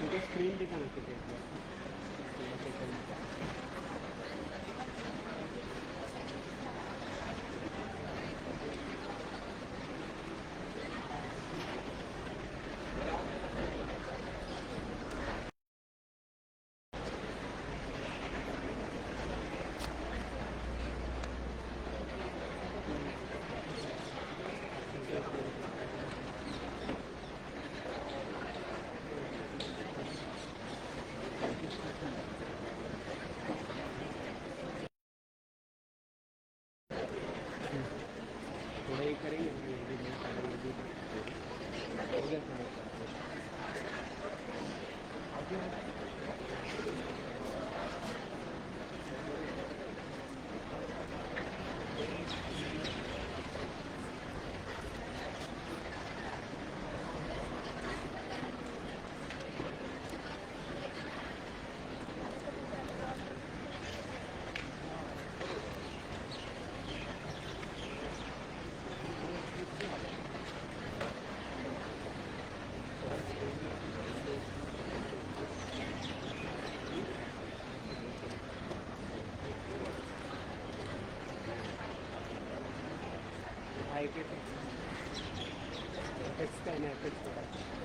तुमको स्क्रीन दिखाना किती थोड़ा ही करेंगे हो गया हाई के एफेक्ट्स का ना एफेक्ट्स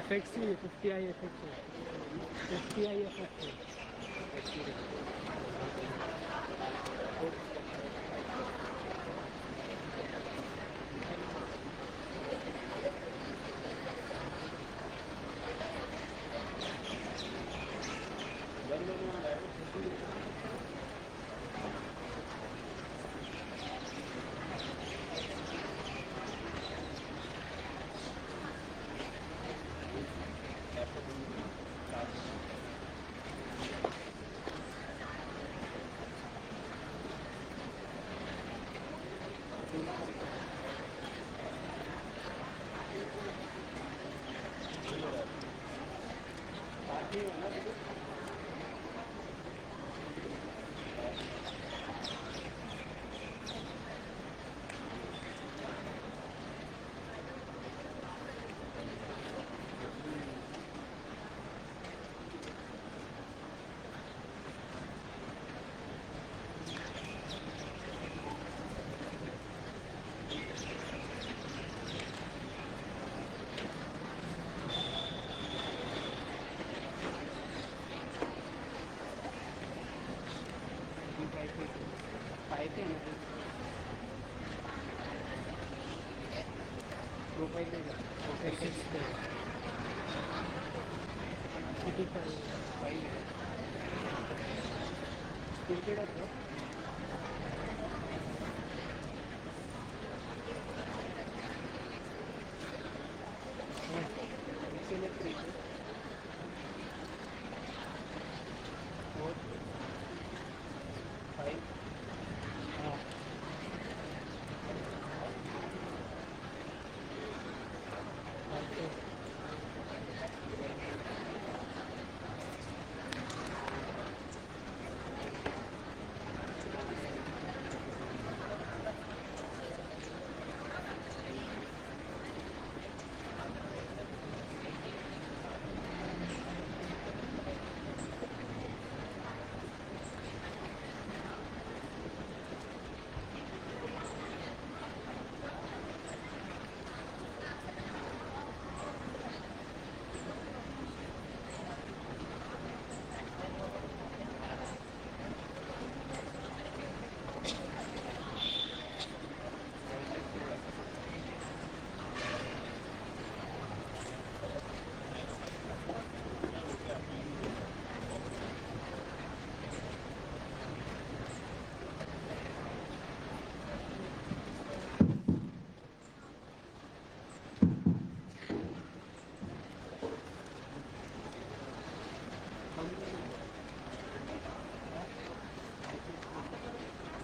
एफेक्ट्स ही 50 आई एफेक्ट है 50 आई एफेक्ट है पाहिजे ना प्रोफाईल किती पाहिजे क्रिकेट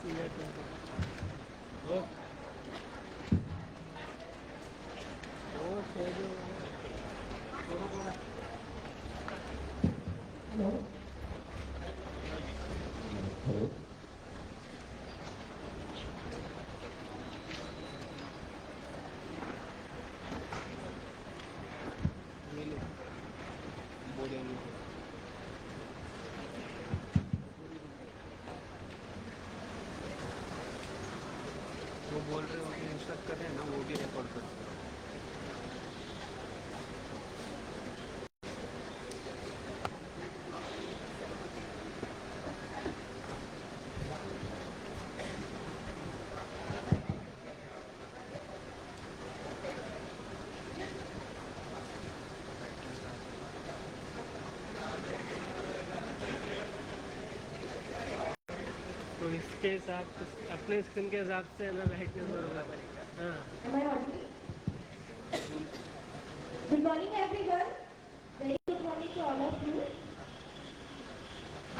ये तो वो शेडो थोड़ा मिले बोले वो बोल रहे हो कि इंस्ट्रक्ट कर रहे हैं ना, वो भी रिकॉर्ड करते हैं। तो इसके हिसाब से अपने स्क्रीन के हिसाब से हमें बैठने जरूरत पड़ेगा। हाँ Good morning everyone. Very good morning to all of you.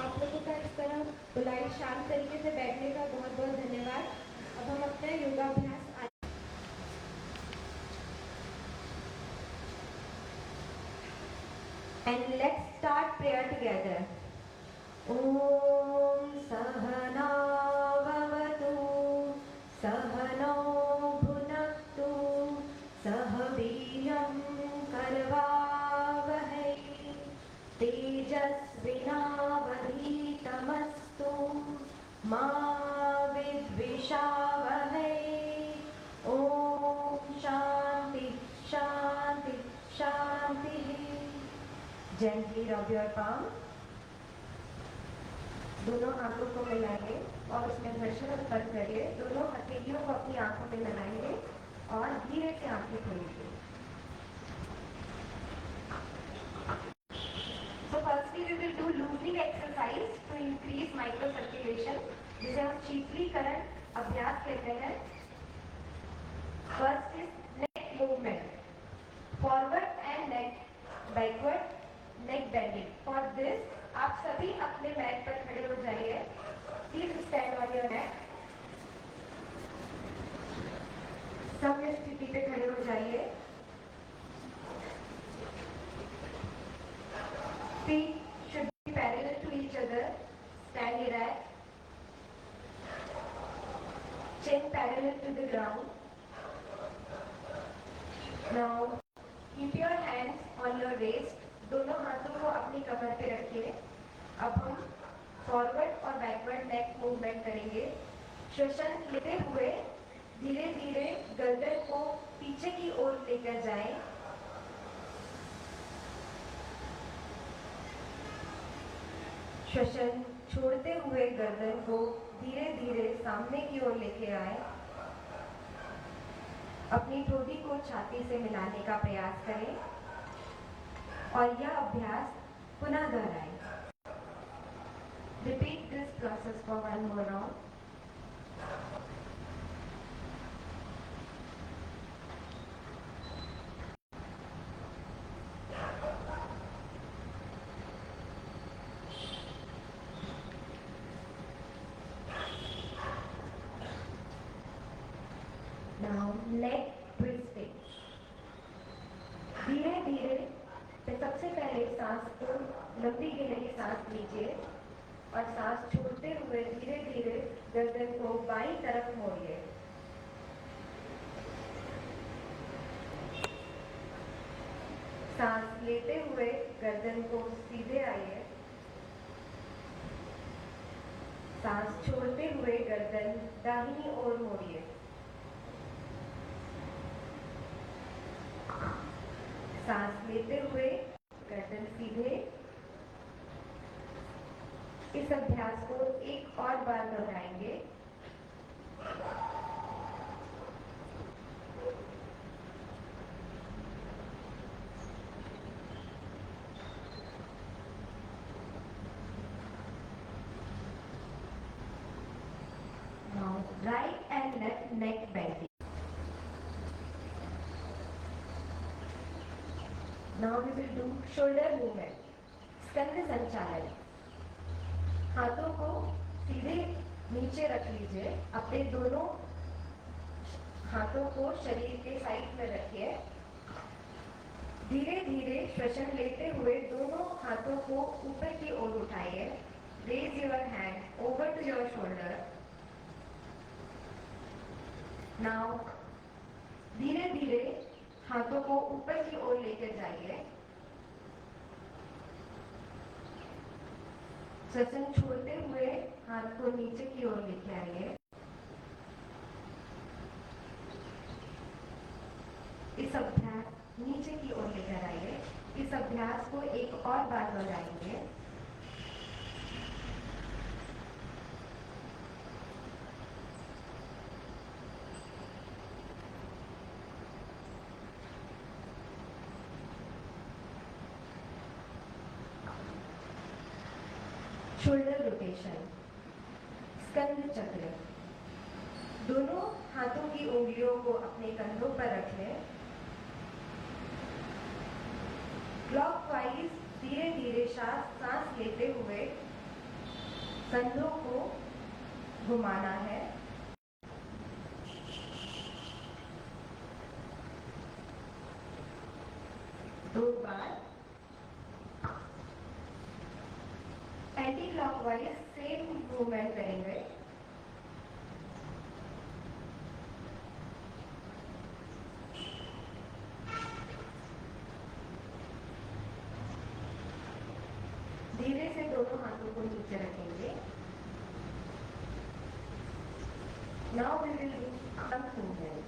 आप लोगों का इस तरह बुलाई शांत तरीके से बैठने का बहुत बहुत धन्यवाद। अब हम अपना योगाभ्यास and let's start prayer together. Om Sahana Bhavatu Sahano Bhunaktu Sah Veeryam Karvavahai Tejasvinavadhitamastu Ma Vidvishavahai. Om Shanti Shanti Shanti. Gently rub your palm. दोनों हाथों को मिलाएंगे और उसमें घर्षण उत्पन्न करिए। दोनों हथेलियों को अपनी आंखों में लगाएंगे और धीरे से आंखें खोलेंगे। So firstly we will do loosening exercise to increase microcirculation, जिसे हम शीतलीकरण अभ्यास कहते हैं। First is neck movement, forward and neck backward, neck bending. For this आप सभी अपने मैट पर खड़े हो जाइए। Please stand on your mat. सभ्य स्थिति पे खड़े हो जाइए। Feet should be parallel to each other. Stand erect. Chin parallel to the ground. Now keep your hands on your waist. दोनों हाथों को अपनी कमर पे रखिए। अब हम फॉरवर्ड और बैकवर्ड नेक मूवमेंट करेंगे। श्वसन लेते हुए धीरे धीरे गर्दन को पीछे की ओर लेकर जाएं। श्वसन छोड़ते हुए गर्दन को धीरे धीरे सामने की ओर लेके आए। अपनी ठोड़ी को छाती से मिलाने का प्रयास करें और यह अभ्यास पुनः दोहराएं। Repeat this process for one more round. Now leg twisting. धीरे धीरे सबसे पहले सांस को लंबी गहरी सांस लीजिए और सांस छोड़ते हुए धीरे धीरे गर्दन को बाईं तरफ मोड़िए। सांस लेते हुए गर्दन को सीधे आइए। सांस छोड़ते हुए गर्दन दाहिनी ओर मोड़िए। सांस लेते हुए गर्दन सीधे। इस अभ्यास को एक और बार दोहराएंगे। Now right and left neck bending. Now we will do shoulder movement. स्कंध संचालन। हाथों को सीधे नीचे रख लीजिए। अपने दोनों हाथों को शरीर के साइड में रखिए। धीरे धीरे श्वसन लेते हुए दोनों हाथों को ऊपर की ओर उठाइए। Raise your hand over to your shoulder. Now धीरे धीरे हाथों को ऊपर की ओर लेकर जाइए। श्वसन छोड़ते हुए हाथ को नीचे की ओर लेके आइए। इस अभ्यास नीचे की ओर लेकर आइए। इस अभ्यास को एक और बार दोहराएंगे। शोल्डर रोटेशन, स्कंद चक्र। दोनों हाथों की उंगलियों को अपने कंधों पर रख लें। क्लॉकवाइज धीरे धीरे सांस लेते हुए कंधों को घुमाना है। दो बार। एंटी क्लॉकवाइज सेम मूवमेंट करेंगे। धीरे से दोनों हाथों को नीचे रखेंगे। Now we will do thumb movement.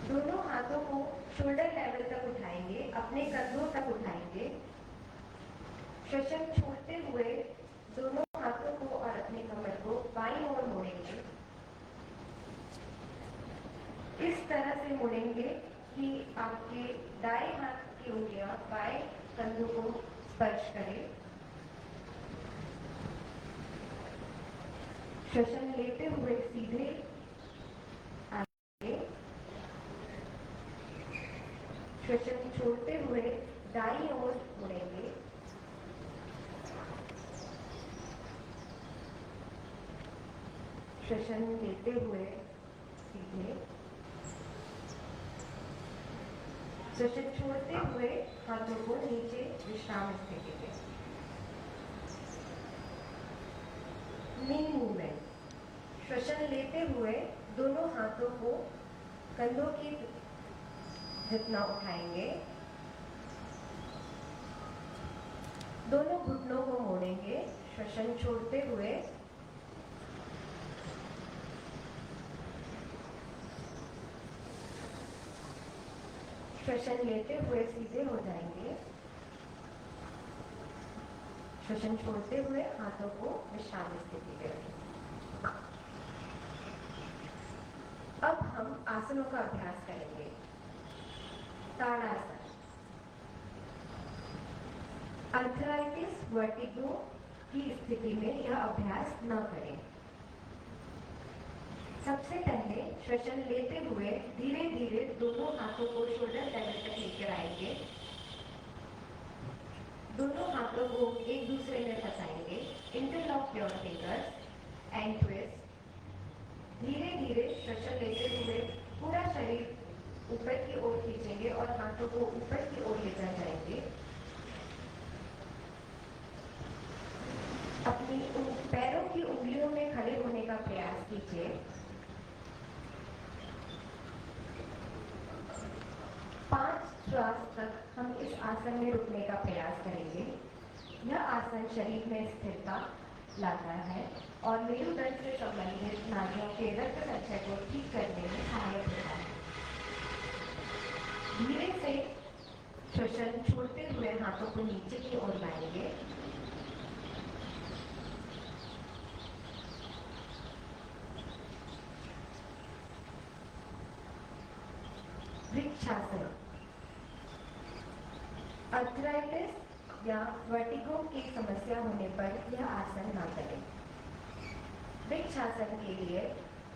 दोनों हाथों को शोल्डर लेवल तक उठाएंगे, अपने कंधों तक उठाएंगे। श्वसन छोड़ते हुए दोनों हाथों को और अपने कमर को बाईं ओर मोड़ेंगे। इस तरह से मोड़ेंगे कि आपके दाएं हाथ की उंगलियां बाएं कंधों को स्पर्श करें। श्वसन लेते हुए सीधे आगे। श्वसन छोड़ते हुए दाईं ओर मुड़ेंगे। श्वसन लेते हुए सीधे। श्वसन छोड़ते हुए हाथों को नीचे विश्राम स्थिति में। नी मूवमेंट। श्वसन लेते हुए दोनों हाथों को कंधों की जितना उठाएंगे। दोनों घुटनों को मोड़ेंगे। श्वसन छोड़ते हुए श्वसन लेते हुए सीधे हो जाएंगे। श्वसन छोड़ते हुए हाथों को विश्राम स्थिति में रखें। अब हम आसनों का अभ्यास करेंगे। ताड़ासन। आर्थराइटिस वर्टिगो की स्थिति में यह अभ्यास न करें। सबसे पहले श्वसन लेते हुए धीरे धीरे दोनों हाथों को शोल्डर लेवल तक लेकर आएंगे। दोनों हाथों को एक दूसरे में फंसाएंगे। Interlock your fingers and twist. धीरे धीरे श्वसन लेते हुए पूरा शरीर ऊपर की ओर खींचेंगे और हाथों को ऊपर की ओर लेकर जाएंगे। अपनी पैरों की उंगलियों में खड़े होने का प्रयास कीजिए। 5 श्वास तक हम इस आसन में रुकने का प्रयास करेंगे। यह आसन शरीर में स्थिरता लाता है और मेरुदंड से संबंधित नाड़ियों के रक्त संचय को ठीक करने में सहायक होता है। धीरे से श्वसन छोड़ते हुए हाथों को नीचे की ओर लाएंगे। वृक्षासन। आर्थराइटिस या वर्टिगो की समस्या होने पर यह आसन ना करें। वृक्षासन के लिए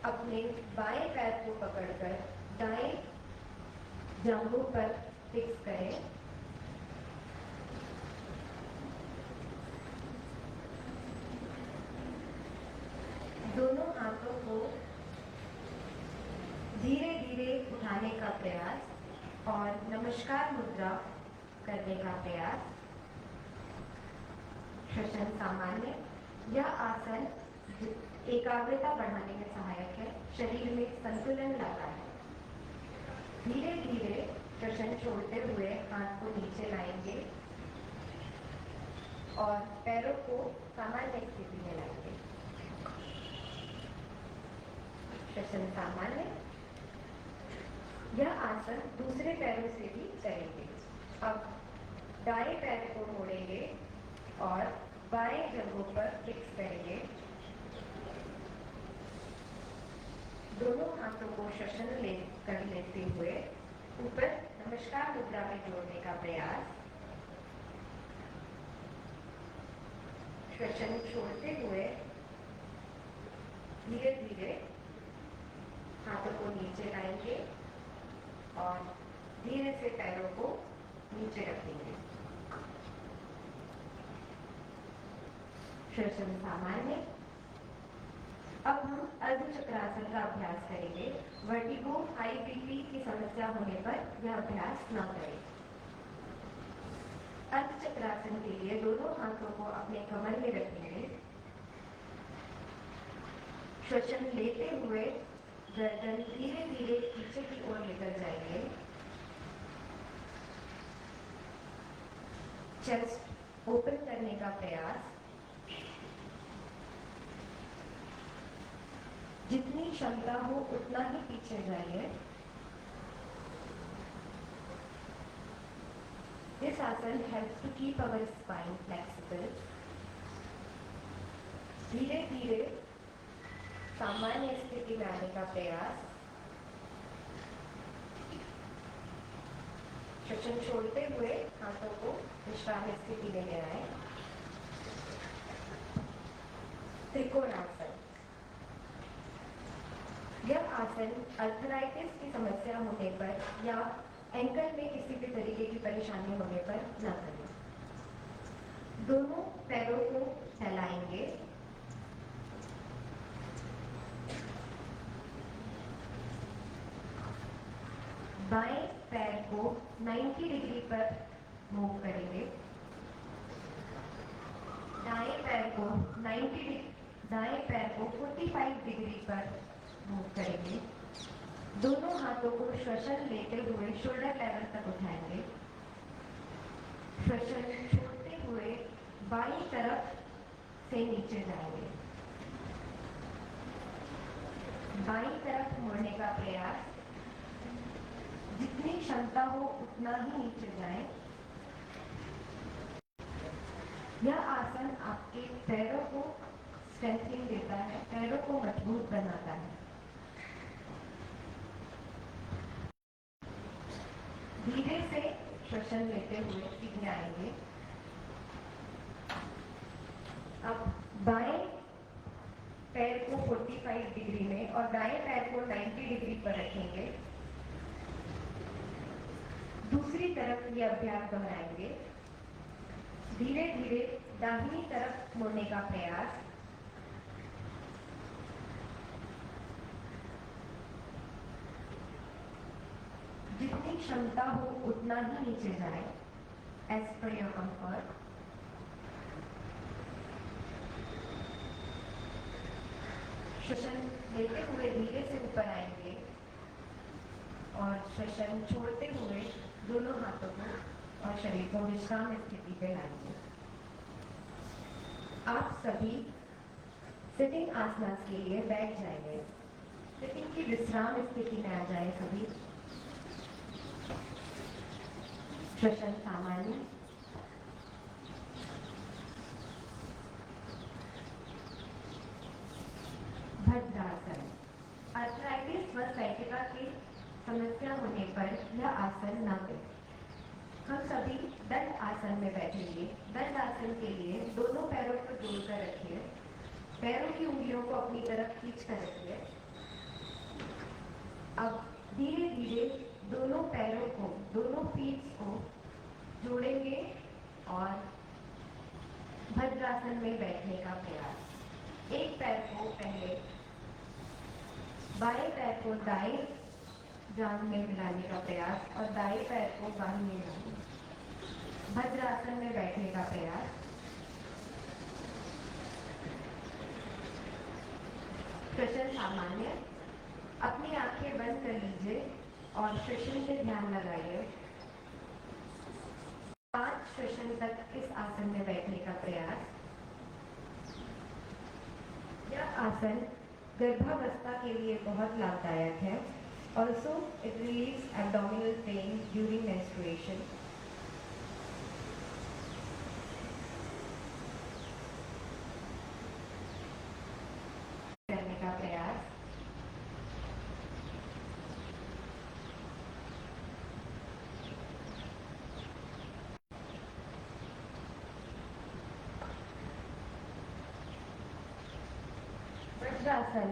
अपने बाएं पैर को पकड़कर दाएं जांघों पर फिक्स करें। उठाने का प्रयास और नमस्कार मुद्रा करने का प्रयास। श्वसन सामान्य। यह आसन एकाग्रता बढ़ाने में सहायक है, शरीर में संतुलन लाता है। धीरे धीरे श्वसन छोड़ते हुए हाथ को नीचे लाएंगे और पैरों को सामान्य स्थिति में लाएंगे। श्वसन सामान्य। यह आसन दूसरे पैरों से भी करेंगे। अब दाएं पैर को मोड़ेंगे और बाएं जंघों पर फिक्स करेंगे। दोनों हाथों को श्वसन कर लेते हुए ऊपर नमस्कार मुद्रा में जोड़ने का प्रयास। श्वसन छोड़ते हुए धीरे धीरे हाथों को नीचे लाएंगे और धीरे से पैरों को नीचे रखेंगे। श्वसन सामान्य। अब हम अर्धचक्रासन का अभ्यास करेंगे। वर्टिगो, हाई बीपी की समस्या होने पर यह अभ्यास न करें। अर्धचक्रासन के लिए दोनों हाथों को अपने कमर में रखेंगे। श्वसन लेते हुए गर्दन धीरे धीरे पीछे की ओर लेकर जाएंगे। चेस्ट ओपन करने का प्रयास। जितनी क्षमता हो उतना ही पीछे जाइए। This आसन helps to keep our spine flexible. धीरे धीरे सामान्य स्थिति में आने का प्रयास। श्वसन छोड़ते हुए हाथों को विश्राम स्थिति में ले आए। त्रिकोणासन। यह आसन अर्थराइटिस की समस्या होने पर या एंकल में किसी भी तरीके की परेशानी होने पर न करें। दोनों पैरों को फैलाएंगे। बाएं पैर को 90 डिग्री पर मूव करेंगे। दाएं पैर को 45 डिग्री पर मूव करेंगे। दोनों हाथों को श्वसन लेते हुए शोल्डर लेवल तक उठाएंगे। श्वसन छोड़ते हुए बाईं तरफ से नीचे जाएंगे। बाईं तरफ मुड़ने का प्रयास। जितनी क्षमता हो उतना ही नीचे जाएं। यह आसन आपके पैरों को स्ट्रेंथनिंग देता है, पैरों को मजबूत बनाता है। धीरे से श्वसन लेते हुए सीधे आएंगे। अब बाएं पैर को 45 डिग्री में और दाएं पैर को 90 डिग्री पर रखेंगे। दूसरी तरफ ये अभ्यास दोहराएंगे। धीरे धीरे दाहिनी तरफ मुड़ने का प्रयास। जितनी क्षमता हो उतना ही नीचे जाए, एज पर योर कंफर्ट। श्वसन लेते हुए धीरे से ऊपर आएंगे और श्वसन छोड़ते हुए दोनों हाथों को और शरीर को विश्राम स्थिति पे लाएंगे। आप सभी सिटिंग आसनास के लिए बैठ जाएंगे। सिटिंग की विश्राम स्थिति में आ जाए सभी। श्वसन सामान्य। भद्रासन। अर्थराइटिस व साइटिका की समस्या होने पर यह आसन न करें। हम सभी दंड आसन में बैठेंगे। दंड आसन के लिए दोनों पैरों को जोड़कर रखिए। पैरों की उंगलियों को अपनी तरफ खींच कर रखिए। अब धीरे धीरे दोनों पैरों को, दोनों फीट्स को जोड़ेंगे और भद्रासन में बैठने का प्रयास। एक पैर को पहले, बाएं पैर को दाएं जांघ में मिलाने का प्रयास और दाएं पैर को बाहर में लाना। वज्रासन में बैठने का प्रयास। श्वसन सामान्य। अपनी आंखें बंद कर लीजिए और श्वसन पे ध्यान लगाइए। 5 श्वसन तक इस आसन में बैठने का प्रयास। यह आसन गर्भावस्था के लिए बहुत लाभदायक है। Also it relieves abdominal pain during menstruation. करने का प्रयास। वज्रासन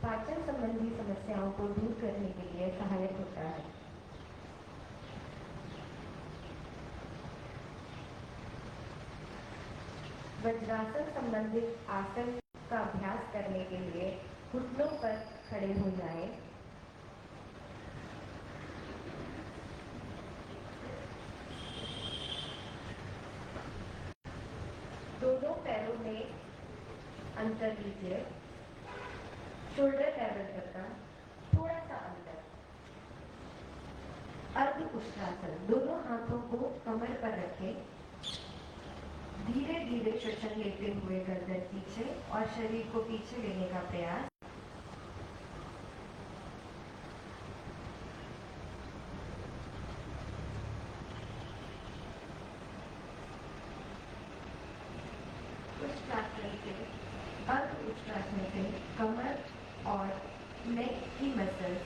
पाचन संबंधी समस्याओं को दूर करने के लिए सहायक होता है। वज्रासन संबंधित आसन का अभ्यास करने के लिए घुटनों पर खड़े हो जाएं। दोनों पैरों में अंतर लीजिए। शोल्डर लेवल तक का थोड़ा सा अंतर। अर्ध उष्ट्रासन। दोनों हाथों को कमर पर रखें। धीरे धीरे श्वसन लेते हुए गर्दन पीछे और शरीर को पीछे लेने का प्रयास। उष्ट्रासन से अर्ध उष्ट्रासन से कमर और नेक की मसल्स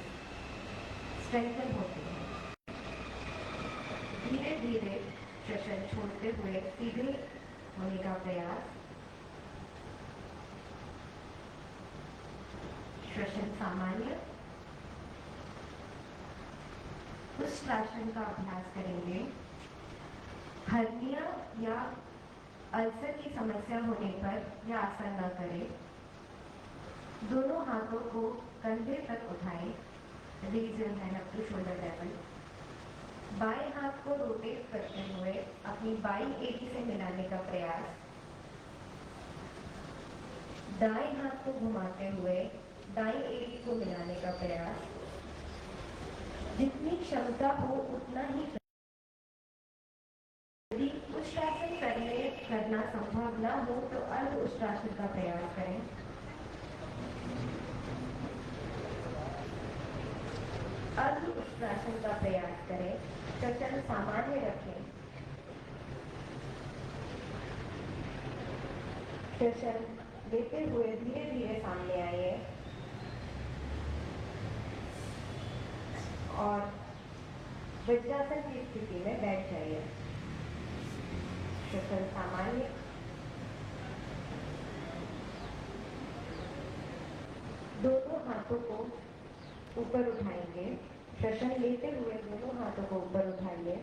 स्ट्रेंथन होती है। धीरे धीरे श्वसन छोड़ते हुए सीधे होने का प्रयास। श्वसन सामान्य। उष्ट्रासन का अभ्यास करेंगे। हर्निया या अल्सर की समस्या होने पर यह आसन न करें। दोनों हाथों को कंधे तक उठाएं। Raise your hand up to shoulder level. बाएं हाथ को रोटेट करते हुए अपनी बाईं एड़ी से मिलाने का प्रयास। दाएं हाथ को घुमाते हुए दाईं एड़ी को मिलाने का प्रयास। जितनी क्षमता हो उतना ही। यदि उष्ट्रासन करना संभव न हो तो अर्ध उष्ट्रासन का प्रयास करें। अर्ध उष्ट्रासन का प्रयास करें। श्वसन सामान्य रखें। श्वसन लेते हुए धीरे धीरे सामने आइए और वज्रासन की स्थिति में बैठ जाइए। श्वसन सामान्य। दोनों हाथों को ऊपर उठाएंगे। श्वसन लेते हुए दोनों हाथों को ऊपर उठाइए।